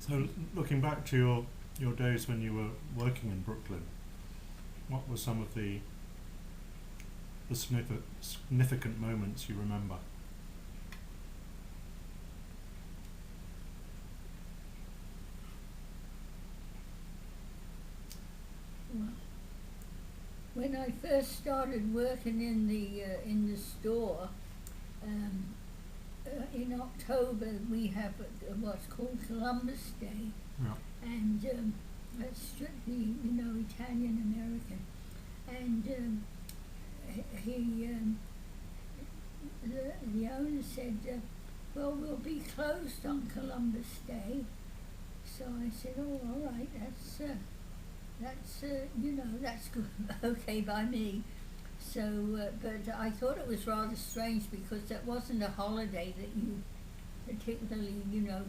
So, looking back to your days when you were working in Brooklyn, what were some of the significant moments you remember? Well, when I first started working in the store, in October we have what's called Columbus Day, Yeah. and that's strictly, Italian American, and the owner said, well, we'll be closed on Columbus Day. So I said, oh, all right, that's good, okay by me. So, but I thought it was rather strange because that wasn't a holiday that you particularly,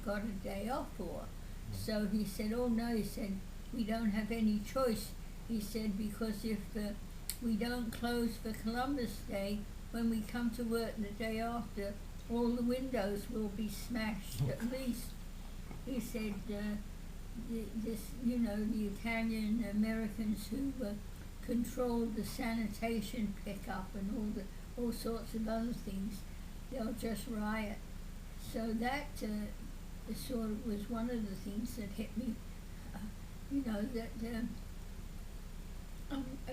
got a day off for. So he said, oh no, he said, we don't have any choice. He said, because if we don't close for Columbus Day, when we come to work the day after, all the windows will be smashed at least. He said, the Italian Americans who controlled the sanitation pickup and all sorts of other things, they'll just riot. So that sort of was one of the things that hit me. And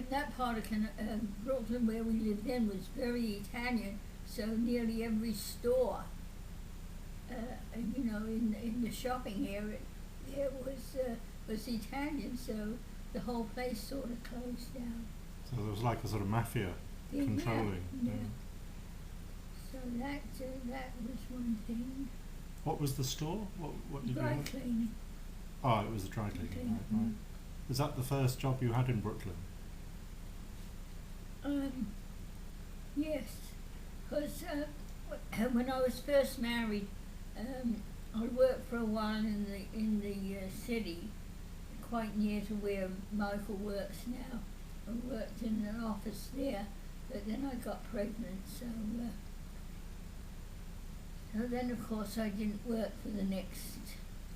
that part of Brooklyn where we lived then was very Italian. So nearly every store, in the shopping area, there was Italian. So the whole place sort of closed down. So there was like a sort of mafia controlling. Yeah. So that was one thing. What was the store? What did Dry you have? cleaning. Oh, it was a dry cleaning. Right. Was that the first job you had in Brooklyn? Yes, because when I was first married, I worked for a while in the city, quite near to where Michael works now. I worked in an office there, but then I got pregnant, so then of course I didn't work for the next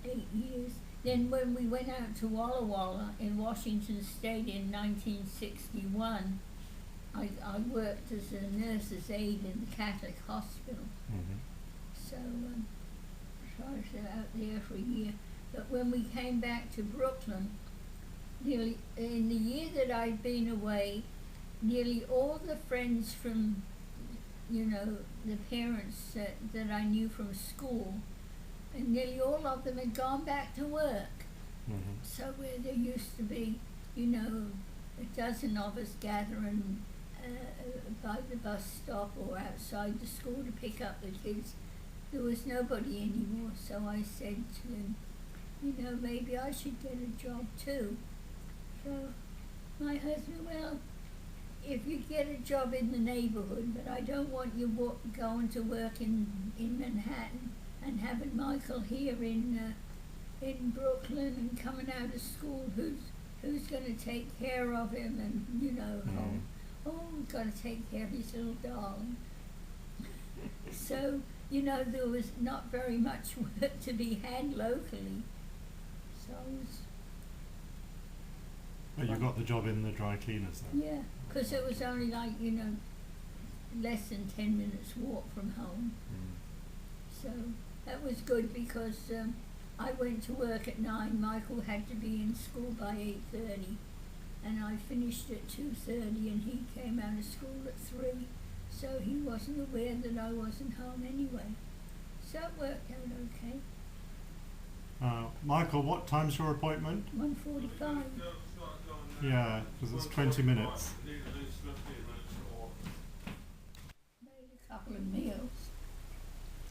8 years. Then when we went out to Walla Walla in Washington State in 1961, I worked as a nurse's aide in the Catholic hospital. Mm-hmm. So I was out there for a year. But when we came back to Brooklyn, nearly in the year that I'd been away, nearly all the friends from, the parents that I knew from school, and nearly all of them had gone back to work. Mm-hmm. So where there used to be, a dozen of us gathering by the bus stop or outside the school to pick up the kids, there was nobody anymore. So I said to them, maybe I should get a job too. So my husband, well, if you get a job in the neighborhood, but I don't want you going to work in Manhattan and having Michael here in Brooklyn and coming out of school, who's going to take care of him and, we've got to take care of his little darling. So, there was not very much work to be had locally. So I was... But you got the job in the dry cleaners then? Yeah, because it was only like, less than 10 minutes walk from home. So that was good because I went to work at 9. Michael had to be in school by 8:30, and I finished at 2:30, and he came out of school at 3. So he wasn't aware that I wasn't home anyway. So it worked out okay. Michael, what time's your appointment? 1:45. Yeah, because it's 20 minutes. Made a couple of meals.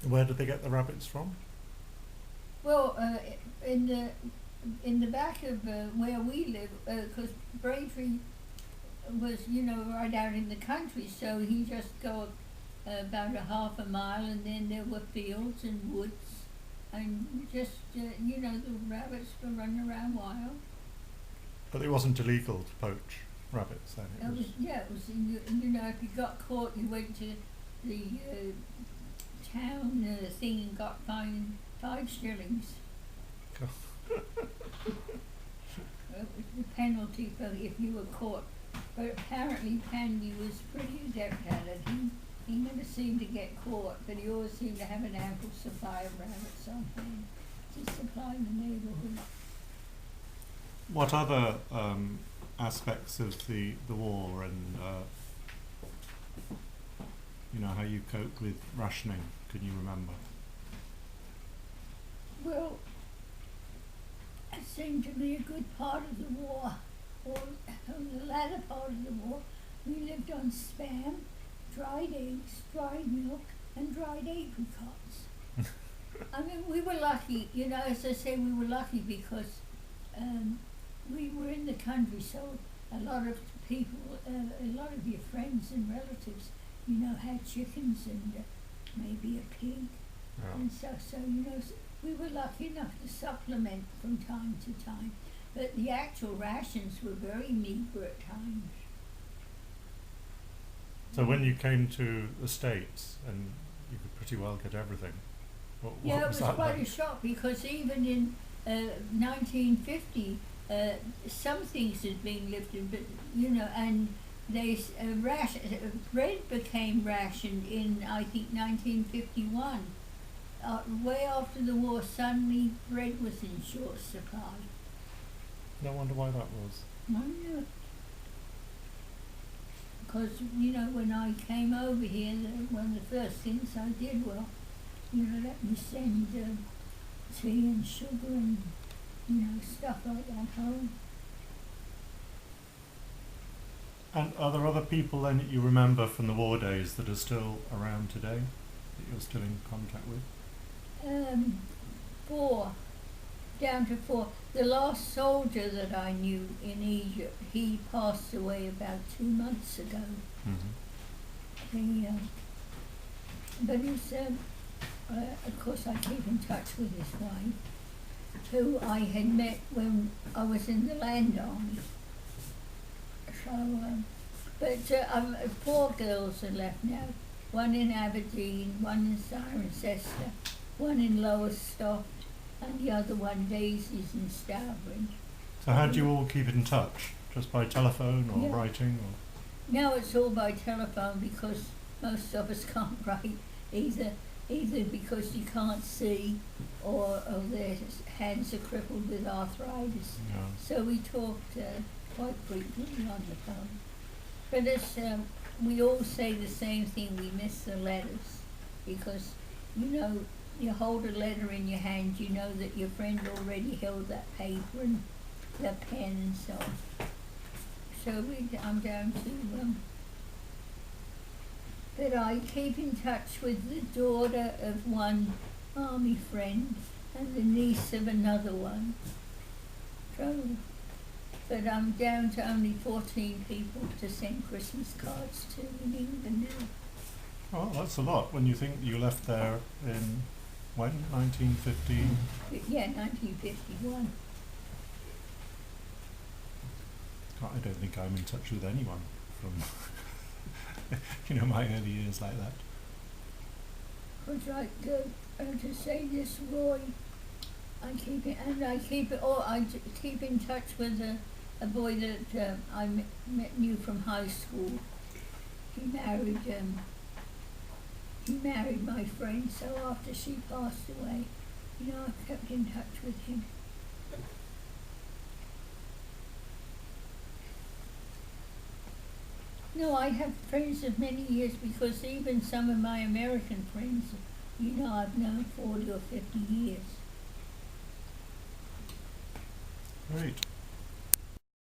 Where did they get the rabbits from? Well, in the back of where we live, because Braintree was, right out in the country, so he just go about a half a mile, and then there were fields and woods, and just, the rabbits were running around wild. But it wasn't illegal to poach rabbits then? It was, if you got caught, you went to the town thing and got fined 5 shillings. penalty for if you were caught. But apparently Pandy was pretty adept at it. He never seemed to get caught, but he always seemed to have an ample supply of rabbits on hand to supply the neighbourhood. What other aspects of the war and how you coped with rationing can you remember? Well, it seemed to be a good part of the war, or the latter part of the war. We lived on spam, dried eggs, dried milk, and dried apricots. I mean, we were lucky, as I say, we were lucky because we were in the country, so a lot of people, a lot of your friends and relatives, had chickens and maybe a pig and stuff. So, we were lucky enough to supplement from time to time. But the actual rations were very meagre at times. So when you came to the States and you could pretty well get everything, what it was was that quite like? a shock because even in 1950, some things had been lifted, but and they bread became rationed in I think 1951. Way after the war, suddenly bread was in short supply. No wonder why that was. I know. Because, when I came over here, one of the first things I did, let me send tea and sugar and, stuff like that home. And are there other people then that you remember from the war days that are still around today, that you're still in contact with? 4, down to 4. The last soldier that I knew in Egypt, he passed away about 2 months ago. Mm-hmm. But he's, of course I keep in touch with his wife, who I had met when I was in the Land Army. So, but 4 girls are left now. One in Aberdeen, one in Cirencester, one in Lowestoft, and the other one, Daisy's in Stourbridge. So how do you all keep in touch? Just by telephone or writing? Or? Now it's all by telephone because most of us can't write either because you can't see or their hands are crippled with arthritis. Yeah. So we talked quite frequently on the phone. But it's, we all say the same thing, we miss the letters because, you hold a letter in your hand, you know that your friend already held that paper and the pen and so on. So I'm down to, but I keep in touch with the daughter of one army friend and the niece of another one. So, but I'm down to only 14 people to send Christmas cards to in England now. Oh, that's a lot when you think you left there in, when, 1915? Yeah, 1951. I don't think I'm in touch with anyone from, my early years like that. I'd like to say this, Roy. I keep in touch with a boy that I knew from high school. He married my friend, so after she passed away, I kept in touch with him. No, I have friends of many years because even some of my American friends, I've known 40 or 50 years. Great.